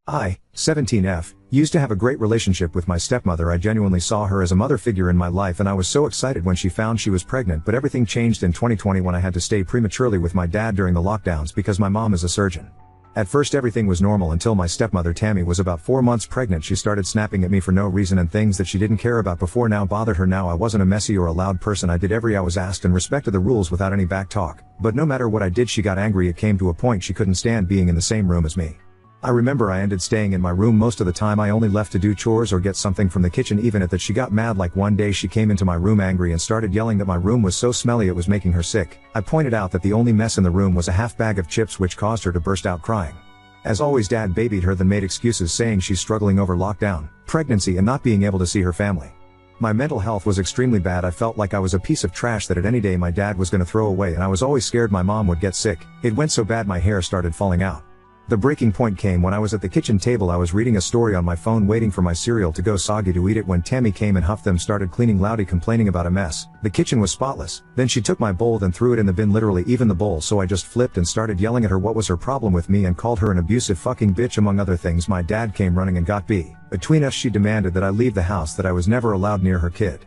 I, 17F, used to have a great relationship with my stepmother. I genuinely saw her as a mother figure in my life, and I was so excited when she found she was pregnant, but everything changed in 2020 when I had to stay prematurely with my dad during the lockdowns because my mom is a surgeon. At first everything was normal until my stepmother Tammy was about 4 months pregnant. She started snapping at me for no reason, and things that she didn't care about before now bothered her. Now I wasn't a messy or a loud person. I did every I was asked and respected the rules without any back talk, but no matter what I did she got angry. It came to a point she couldn't stand being in the same room as me. I remember I ended staying in my room most of the time. I only left to do chores or get something from the kitchen. Even at that she got mad. Like one day she came into my room angry and started yelling that my room was so smelly it was making her sick. I pointed out that the only mess in the room was a half bag of chips, which caused her to burst out crying. As always, Dad babied her, then made excuses saying she's struggling over lockdown, pregnancy, and not being able to see her family. My mental health was extremely bad. I felt like I was a piece of trash that at any day my dad was gonna throw away, and I was always scared my mom would get sick. It went so bad my hair started falling out. The breaking point came when I was at the kitchen table. I was reading a story on my phone waiting for my cereal to go soggy to eat it when Tammy came and huffed them, started cleaning loudly, complaining about a mess. The kitchen was spotless. Then she took my bowl and threw it in the bin, literally even the bowl, so I just flipped and started yelling at her what was her problem with me and called her an abusive fucking bitch among other things. My dad came running and got between us. She demanded that I leave the house, that I was never allowed near her kid.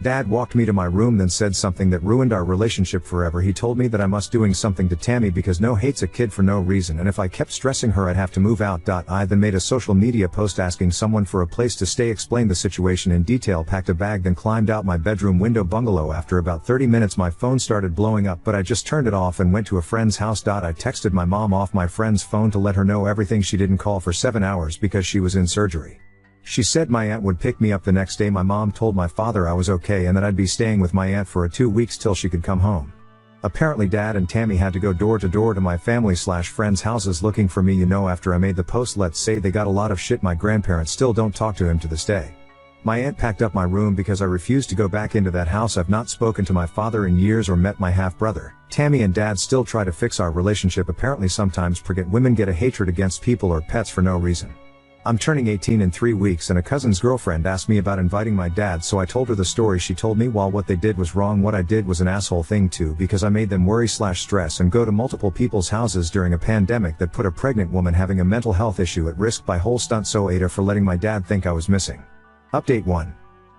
Dad walked me to my room, then said something that ruined our relationship forever. He told me that I must doing something to Tammy because no hates a kid for no reason, and if I kept stressing her I'd have to move out. I then made a social media post asking someone for a place to stay, explained the situation in detail, packed a bag, then climbed out my bedroom window bungalow. After about 30 minutes my phone started blowing up, but I just turned it off and went to a friend's house. I texted my mom off my friend's phone to let her know everything. She didn't call for 7 hours because she was in surgery. She said my aunt would pick me up the next day. My mom told my father I was okay and that I'd be staying with my aunt for 2 weeks till she could come home. Apparently Dad and Tammy had to go door to door to my family/friends' houses looking for me. After I made the post, let's say they got a lot of shit. My grandparents still don't talk to him to this day. My aunt packed up my room because I refused to go back into that house. I've not spoken to my father in years or met my half-brother. Tammy and Dad still try to fix our relationship. Apparently sometimes pregnant women get a hatred against people or pets for no reason. I'm turning 18 in 3 weeks, and a cousin's girlfriend asked me about inviting my dad, so I told her the story she told me. While what they did was wrong, what I did was an asshole thing too, because I made them worry/stress and go to multiple people's houses during a pandemic that put a pregnant woman having a mental health issue at risk by whole stunt. So Ada for letting my dad think I was missing. Update 1.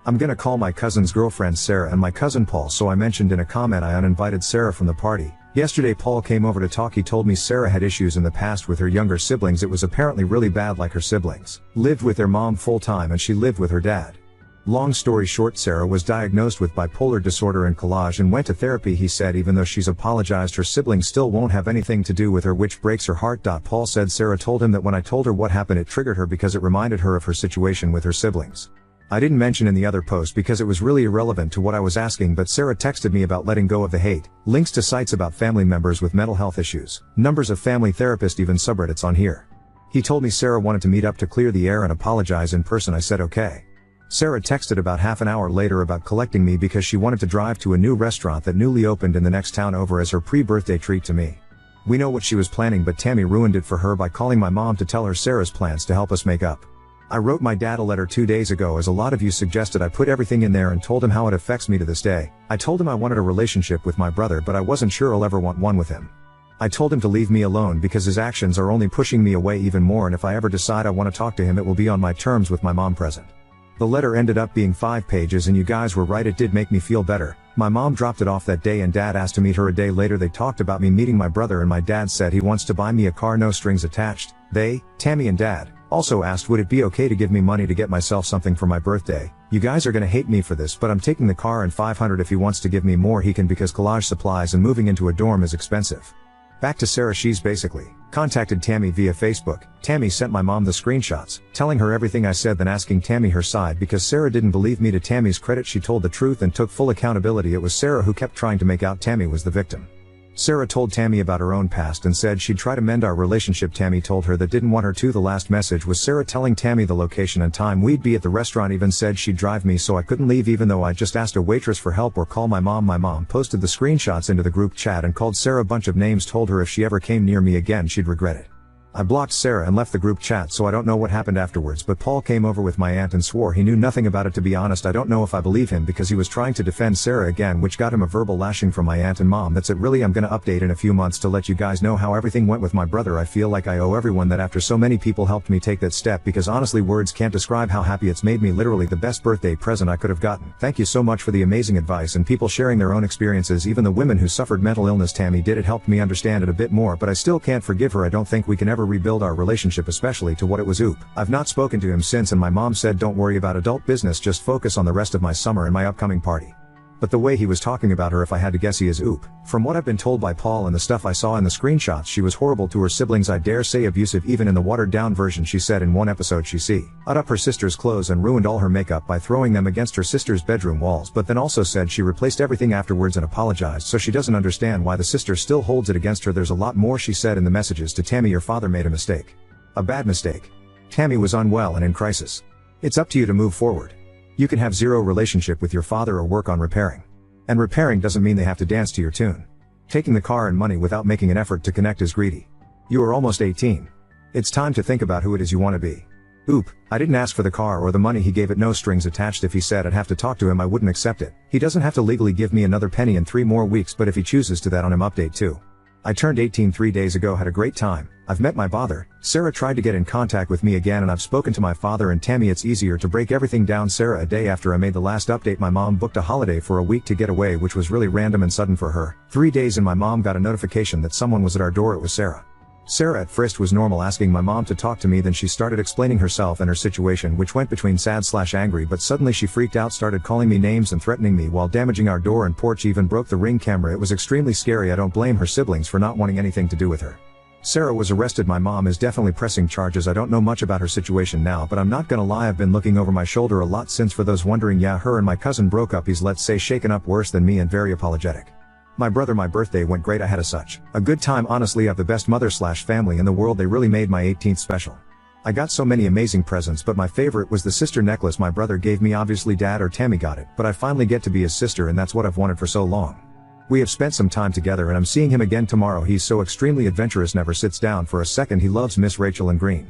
I'm gonna call my cousin's girlfriend Sarah and my cousin Paul. So I mentioned in a comment I uninvited Sarah from the party. Yesterday Paul came over to talk. He told me Sarah had issues in the past with her younger siblings. It was apparently really bad, like her siblings lived with their mom full time and she lived with her dad. Long story short, Sarah was diagnosed with bipolar disorder and collage and went to therapy. He said even though she's apologized, her siblings still won't have anything to do with her, which breaks her heart. Paul said Sarah told him that when I told her what happened it triggered her because it reminded her of her situation with her siblings. I didn't mention in the other post because it was really irrelevant to what I was asking, but Sarah texted me about letting go of the hate, links to sites about family members with mental health issues, numbers of family therapists, even subreddits on here. He told me Sarah wanted to meet up to clear the air and apologize in person. I said okay. Sarah texted about half an hour later about collecting me because she wanted to drive to a new restaurant that newly opened in the next town over as her pre-birthday treat to me. We know what she was planning, but Tammy ruined it for her by calling my mom to tell her Sarah's plans to help us make up. I wrote my dad a letter 2 days ago, as a lot of you suggested. I put everything in there and told him how it affects me to this day. I told him I wanted a relationship with my brother, but I wasn't sure I'll ever want one with him. I told him to leave me alone because his actions are only pushing me away even more, and if I ever decide I want to talk to him it will be on my terms with my mom present. The letter ended up being 5 pages, and you guys were right, it did make me feel better. My mom dropped it off that day and Dad asked to meet her a day later. They talked about me meeting my brother and my dad said he wants to buy me a car, no strings attached. They, Tammy and Dad, also asked would it be okay to give me money to get myself something for my birthday. You guys are gonna hate me for this, but I'm taking the car and $500 if he wants to give me more he can, because collage supplies and moving into a dorm is expensive. Back to Sarah. She's basically contacted Tammy via Facebook. Tammy sent my mom the screenshots, telling her everything I said, then asking Tammy her side because Sarah didn't believe me. To Tammy's credit, she told the truth and took full accountability. It was Sarah who kept trying to make out Tammy was the victim. Sarah told Tammy about her own past and said she'd try to mend our relationship. Tammy told her that didn't want her to. The last message was Sarah telling Tammy the location and time we'd be at the restaurant, even said she'd drive me so I couldn't leave even though I just asked a waitress for help or call my mom. My mom posted the screenshots into the group chat and called Sarah a bunch of names, told her if she ever came near me again she'd regret it. I blocked Sarah and left the group chat, so I don't know what happened afterwards, but Paul came over with my aunt and swore he knew nothing about it. To be honest, I don't know if I believe him because he was trying to defend Sarah again, which got him a verbal lashing from my aunt and mom. That's it really. I'm gonna update in a few months to let you guys know how everything went with my brother. I feel like I owe everyone that after so many people helped me take that step, because honestly words can't describe how happy it's made me. Literally the best birthday present I could have gotten. Thank you so much for the amazing advice and people sharing their own experiences, even the women who suffered mental illness Tammy did. It helped me understand it a bit more, but I still can't forgive her. I don't think we can ever rebuild our relationship, especially to what it was. Oop. I've not spoken to him since, and my mom said don't worry about adult business, just focus on the rest of my summer and my upcoming party. But the way he was talking about her, if I had to guess, he is oop. From what I've been told by Paul and the stuff I saw in the screenshots, she was horrible to her siblings. I dare say abusive, even in the watered down version. She said in one episode she cut up her sister's clothes and ruined all her makeup by throwing them against her sister's bedroom walls, but then also said she replaced everything afterwards and apologized, so she doesn't understand why the sister still holds it against her. There's a lot more she said in the messages to Tammy. Your father made a mistake. A bad mistake. Tammy was unwell and in crisis. It's up to you to move forward. You can have zero relationship with your father or work on repairing. And repairing doesn't mean they have to dance to your tune. Taking the car and money without making an effort to connect is greedy. You are almost 18. It's time to think about who it is you want to be. Oop, I didn't ask for the car or the money, he gave it, no strings attached. If he said I'd have to talk to him, I wouldn't accept it. He doesn't have to legally give me another penny in 3 more weeks, but if he chooses to, that on him. Update 2. I turned 18 3 days ago, had a great time. I've met my father. Sarah tried to get in contact with me again, and I've spoken to my father and Tammy. It's easier to break everything down. Sarah, a day after I made the last update, my mom booked a holiday for a week to get away, which was really random and sudden for her. 3 days in, my mom got a notification that someone was at our door. It was Sarah. Sarah at first was normal, asking my mom to talk to me, then she started explaining herself and her situation, which went between sad/angry, but suddenly she freaked out, started calling me names and threatening me while damaging our door and porch, even broke the Ring camera. It was extremely scary. I don't blame her siblings for not wanting anything to do with her. Sarah was arrested. My mom is definitely pressing charges. I don't know much about her situation now, but I'm not gonna lie, I've been looking over my shoulder a lot since. For those wondering, yeah, her and my cousin broke up. He's, let's say, shaken up worse than me and very apologetic. My brother, my birthday went great. I had such a good time. Honestly, I have the best mother/family in the world. They really made my 18th special. I got so many amazing presents, but my favorite was the sister necklace my brother gave me. Obviously Dad or Tammy got it, but I finally get to be his sister, and that's what I've wanted for so long. We have spent some time together and I'm seeing him again tomorrow. He's so extremely adventurous, never sits down for a second. He loves Miss Rachel and Green.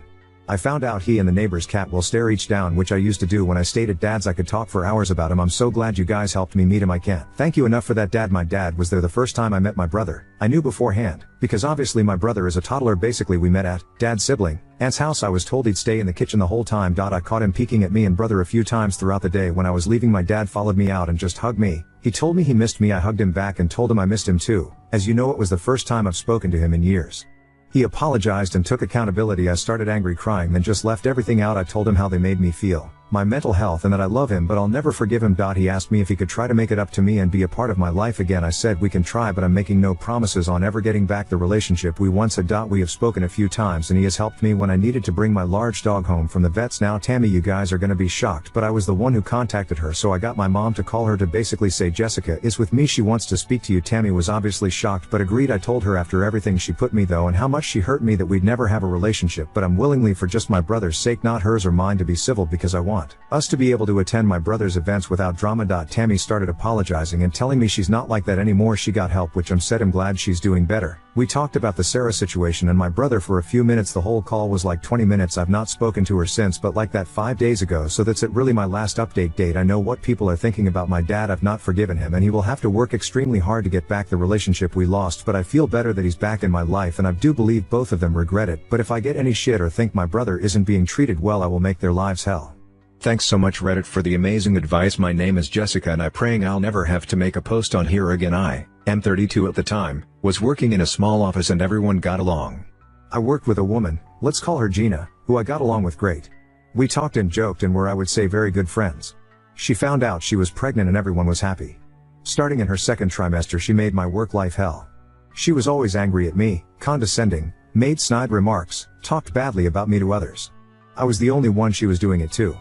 I found out he and the neighbor's cat will stare each down, which I used to do when I stayed at Dad's. I could talk for hours about him. I'm so glad you guys helped me meet him. I can't thank you enough for that, Dad. My dad was there the first time I met my brother. I knew beforehand, because obviously my brother is a toddler. Basically we met at Dad's sibling, Aunt's house. I was told he'd stay in the kitchen the whole time. I caught him peeking at me and brother a few times throughout the day. When I was leaving, my dad followed me out and just hugged me. He told me he missed me. I hugged him back and told him I missed him too. As you know, it was the first time I've spoken to him in years. He apologized and took accountability. I started angry, crying, then just left everything out. I told him how they made me feel, my mental health, and that I love him, but I'll never forgive him. He asked me if he could try to make it up to me and be a part of my life again. I said we can try, but I'm making no promises on ever getting back the relationship we once had. We have spoken a few times and he has helped me when I needed to bring my large dog home from the vets. Now Tammy, you guys are gonna be shocked, but I was the one who contacted her, so I got my mom to call her to basically say Jessica is with me, she wants to speak to you. Tammy was obviously shocked but agreed. I told her after everything she put me though and how much she hurt me that we'd never have a relationship, but I'm willingly, for just my brother's sake, not hers or mine, to be civil, because I want us to be able to attend my brother's events without drama. Tammy started apologizing and telling me she's not like that anymore. She got help, which I'm glad she's doing better. We talked about the Sarah situation and my brother for a few minutes. The whole call was like 20 minutes. I've not spoken to her since, but like that 5 days ago, so that's it really, my last update date. I know what people are thinking about my dad. I've not forgiven him and he will have to work extremely hard to get back the relationship we lost, but I feel better that he's back in my life and I do believe both of them regret it. But if I get any shit or think my brother isn't being treated well, I will make their lives hell. Thanks so much Reddit for the amazing advice. My name is Jessica and I'm praying I'll never have to make a post on here again. I am 32 at the time, was working in a small office and everyone got along. I worked with a woman, let's call her Gina, who I got along with great. We talked and joked and were, I would say, very good friends. She found out she was pregnant and everyone was happy. Starting in her second trimester, she made my work life hell. She was always angry at me, condescending, made snide remarks, talked badly about me to others. I was the only one she was doing it to.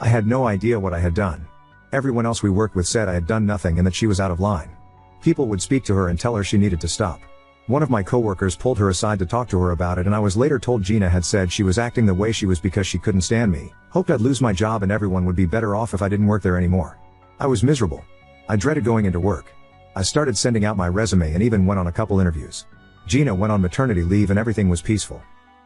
I had no idea what I had done. Everyone else we worked with said I had done nothing and that she was out of line. People would speak to her and tell her she needed to stop. One of my coworkers pulled her aside to talk to her about it, and I was later told Gina had said she was acting the way she was because she couldn't stand me, hoped I'd lose my job and everyone would be better off if I didn't work there anymore. I was miserable. I dreaded going into work. I started sending out my resume and even went on a couple interviews. Gina went on maternity leave and everything was peaceful.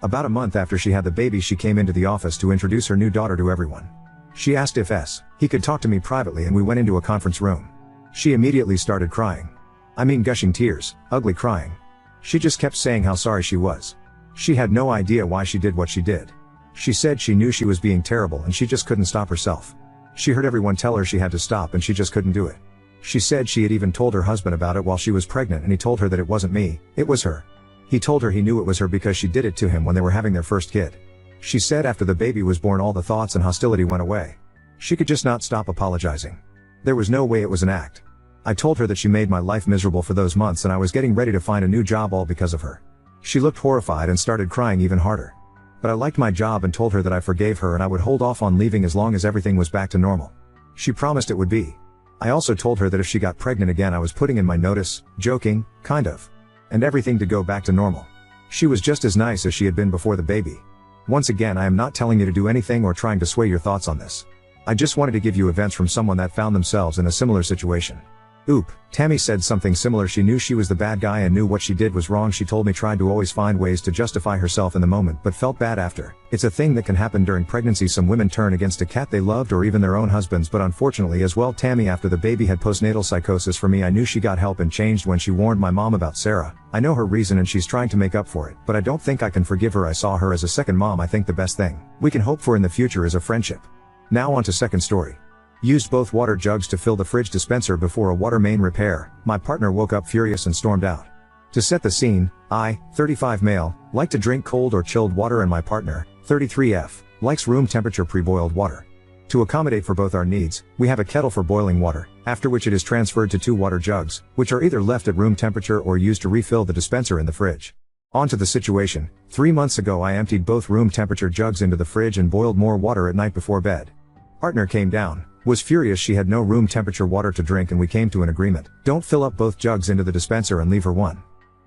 About a month after she had the baby, she came into the office to introduce her new daughter to everyone. She asked if he could talk to me privately, and we went into a conference room. She immediately started crying. I mean, gushing tears, ugly crying. She just kept saying how sorry she was. She had no idea why she did what she did. She said she knew she was being terrible and she just couldn't stop herself. She heard everyone tell her she had to stop and she just couldn't do it. She said she had even told her husband about it while she was pregnant, and he told her that it wasn't me, it was her. He told her he knew it was her because she did it to him when they were having their first kid. She said after the baby was born, all the thoughts and hostility went away. She could just not stop apologizing. There was no way it was an act. I told her that she made my life miserable for those months and I was getting ready to find a new job all because of her. She looked horrified and started crying even harder. But I liked my job and told her that I forgave her and I would hold off on leaving as long as everything was back to normal. She promised it would be. I also told her that if she got pregnant again I was putting in my notice, joking, kind of. And everything to go back to normal. She was just as nice as she had been before the baby. Once again, I am not telling you to do anything or trying to sway your thoughts on this. I just wanted to give you events from someone that found themselves in a similar situation. Oop, Tammy said something similar. She knew she was the bad guy and knew what she did was wrong. She told me tried to always find ways to justify herself in the moment but felt bad after. It's a thing that can happen during pregnancy. Some women turn against a cat they loved or even their own husbands, but unfortunately as well. Tammy, after the baby had postnatal psychosis. For me, I knew she got help and changed when she warned my mom about Sarah. I know her reason and she's trying to make up for it, but I don't think I can forgive her. I saw her as a second mom. I think the best thing we can hope for in the future is a friendship. Now on to second story. Used both water jugs to fill the fridge dispenser before a water main repair. My partner woke up furious and stormed out. To set the scene, I, 35 male, like to drink cold or chilled water, and my partner, 33F, likes room temperature pre-boiled water. To accommodate for both our needs, we have a kettle for boiling water, after which it is transferred to 2 water jugs, which are either left at room temperature or used to refill the dispenser in the fridge. On to the situation. 3 months ago I emptied both room temperature jugs into the fridge and boiled more water at night before bed. Partner came down, was furious she had no room temperature water to drink, and we came to an agreement. Don't fill up both jugs into the dispenser and leave her one.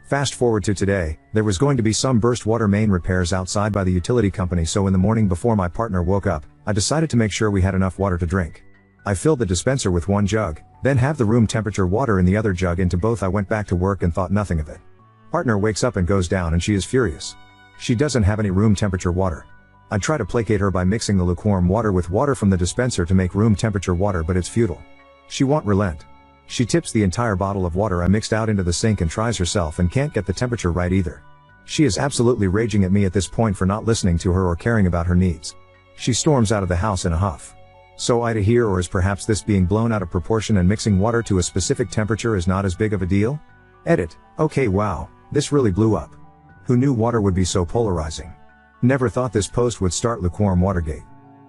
Fast forward to today, there was going to be some burst water main repairs outside by the utility company, so in the morning before my partner woke up, I decided to make sure we had enough water to drink. I filled the dispenser with 1 jug, then have the room temperature water in the other jug into both. I went back to work and thought nothing of it. Partner wakes up and goes down and she is furious. She doesn't have any room temperature water. I try to placate her by mixing the lukewarm water with water from the dispenser to make room temperature water, but it's futile. She won't relent. She tips the entire bottle of water I mixed out into the sink and tries herself and can't get the temperature right either. She is absolutely raging at me at this point for not listening to her or caring about her needs. She storms out of the house in a huff. So I to hear, or is perhaps this being blown out of proportion and mixing water to a specific temperature is not as big of a deal? Edit. Okay, wow, this really blew up. Who knew water would be so polarizing? Never thought this post would start lukewarm Watergate.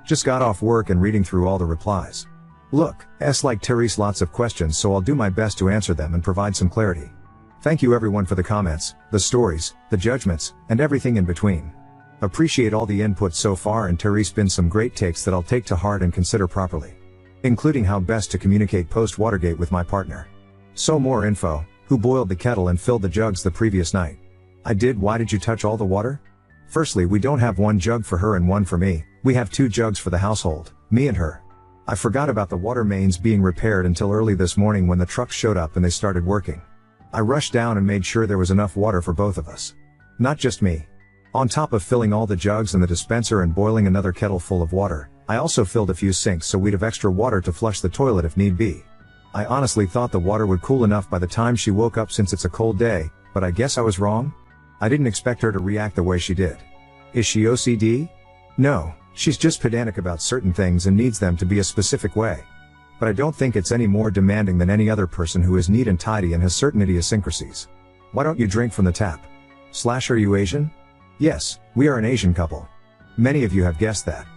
Just got off work and reading through all the replies. Look, like Therese, lots of questions, so I'll do my best to answer them and provide some clarity. Thank you everyone for the comments, the stories, the judgments, and everything in between. Appreciate all the input so far, and Therese been some great takes that I'll take to heart and consider properly. Including how best to communicate post Watergate with my partner. So more info, who boiled the kettle and filled the jugs the previous night? I did. Why did you touch all the water? Firstly, we don't have 1 jug for her and 1 for me, we have 2 jugs for the household, me and her. I forgot about the water mains being repaired until early this morning when the trucks showed up and they started working. I rushed down and made sure there was enough water for both of us. Not just me. On top of filling all the jugs in the dispenser and boiling another kettle full of water, I also filled a few sinks so we'd have extra water to flush the toilet if need be. I honestly thought the water would cool enough by the time she woke up since it's a cold day, but I guess I was wrong? I didn't expect her to react the way she did. Is she OCD? No, she's just pedantic about certain things and needs them to be a specific way. But I don't think it's any more demanding than any other person who is neat and tidy and has certain idiosyncrasies. Why don't you drink from the tap? Are you Asian? Yes, we are an Asian couple. Many of you have guessed that.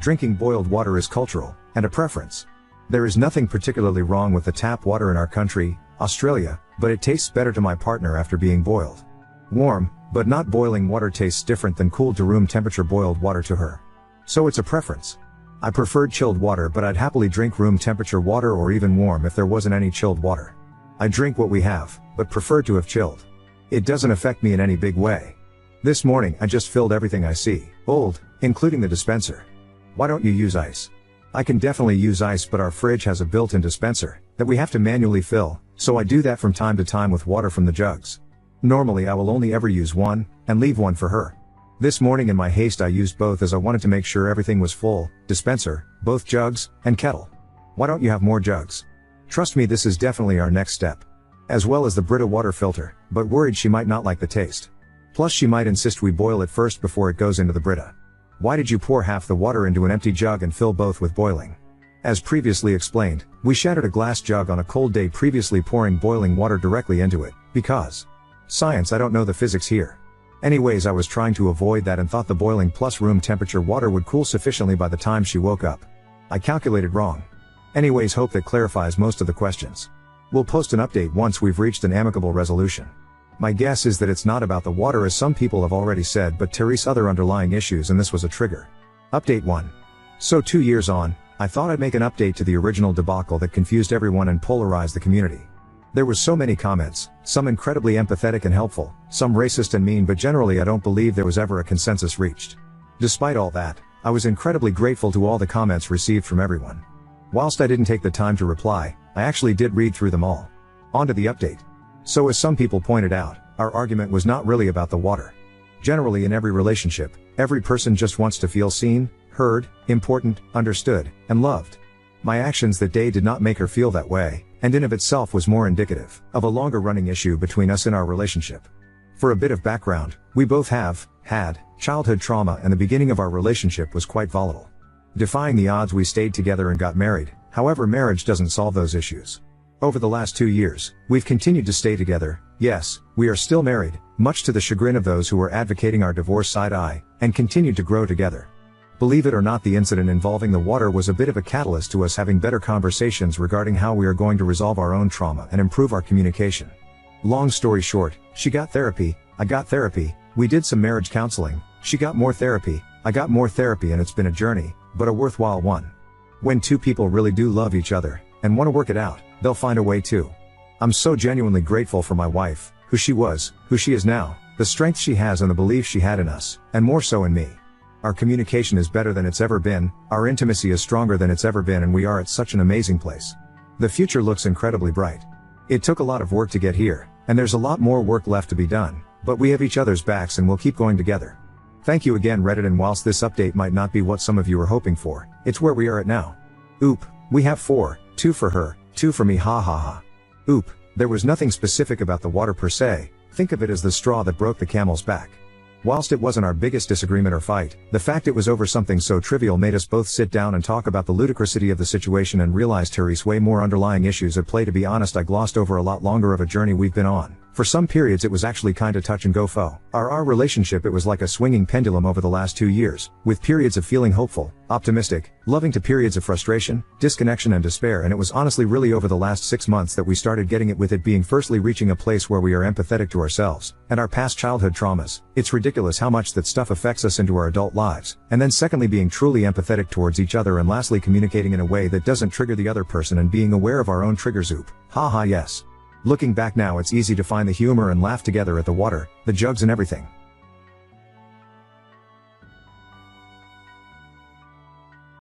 Drinking boiled water is cultural, and a preference. There is nothing particularly wrong with the tap water in our country, Australia, but it tastes better to my partner after being boiled. Warm, but not boiling water tastes different than cooled to room temperature boiled water to her. So it's a preference. I preferred chilled water, but I'd happily drink room temperature water or even warm if there wasn't any chilled water. I drink what we have, but prefer to have chilled. It doesn't affect me in any big way. This morning I just filled everything I see, old, including the dispenser. Why don't you use ice? I can definitely use ice, but our fridge has a built-in dispenser that we have to manually fill, so I do that from time to time with water from the jugs. Normally I will only ever use 1, and leave 1 for her. This morning in my haste I used both as I wanted to make sure everything was full, dispenser, both jugs, and kettle. Why don't you have more jugs? Trust me, this is definitely our next step. As well as the Brita water filter, but worried she might not like the taste. Plus she might insist we boil it first before it goes into the Brita. Why did you pour half the water into an empty jug and fill both with boiling? As previously explained, we shattered a glass jug on a cold day, previously pouring boiling water directly into it, because science, I don't know the physics here. Anyways, I was trying to avoid that and thought the boiling plus room temperature water would cool sufficiently by the time she woke up. I calculated wrong. Anyways, hope that clarifies most of the questions. We'll post an update once we've reached an amicable resolution. My guess is that it's not about the water as some people have already said, but Therese other underlying issues, and this was a trigger. Update 1. So 2 years on, I thought I'd make an update to the original debacle that confused everyone and polarized the community. There were so many comments, some incredibly empathetic and helpful, some racist and mean, but generally I don't believe there was ever a consensus reached. Despite all that, I was incredibly grateful to all the comments received from everyone. Whilst I didn't take the time to reply, I actually did read through them all. On to the update. So as some people pointed out, our argument was not really about the water. Generally in every relationship, every person just wants to feel seen, heard, important, understood, and loved. My actions that day did not make her feel that way, and in of itself was more indicative of a longer running issue between us in our relationship. For a bit of background, we both have had childhood trauma, and the beginning of our relationship was quite volatile. Defying the odds, we stayed together and got married. However, marriage doesn't solve those issues. Over the last 2 years, we've continued to stay together. Yes, we are still married, much to the chagrin of those who were advocating our divorce side-eye, and continued to grow together. Believe it or not, the incident involving the water was a bit of a catalyst to us having better conversations regarding how we are going to resolve our own trauma and improve our communication. Long story short, she got therapy, I got therapy, we did some marriage counseling, she got more therapy, I got more therapy, and it's been a journey, but a worthwhile one. When two people really do love each other, and want to work it out, they'll find a way too. I'm so genuinely grateful for my wife, who she was, who she is now, the strength she has and the belief she had in us, and more so in me. Our communication is better than it's ever been, our intimacy is stronger than it's ever been, and we are at such an amazing place. The future looks incredibly bright. It took a lot of work to get here, and there's a lot more work left to be done, but we have each other's backs and we'll keep going together. Thank you again, Reddit, and whilst this update might not be what some of you are hoping for, it's where we are at now. Oop, we have 4, 2 for her, 2 for me, ha ha ha. Oop, there was nothing specific about the water per se, think of it as the straw that broke the camel's back. Whilst it wasn't our biggest disagreement or fight, the fact it was over something so trivial made us both sit down and talk about the ludicrousity of the situation and realized Therese way more underlying issues at play. To be honest, I glossed over a lot longer of a journey we've been on. For some periods it was actually kinda touch and go fo. Our relationship, it was like a swinging pendulum over the last 2 years, with periods of feeling hopeful, optimistic, loving to periods of frustration, disconnection and despair, and it was honestly really over the last 6 months that we started getting it, with it being firstly reaching a place where we are empathetic to ourselves and our past childhood traumas. It's ridiculous how much that stuff affects us into our adult lives, and then secondly being truly empathetic towards each other, and lastly communicating in a way that doesn't trigger the other person and being aware of our own triggers. Oop, haha, yes. Looking back now, it's easy to find the humor and laugh together at the water, the jugs and everything.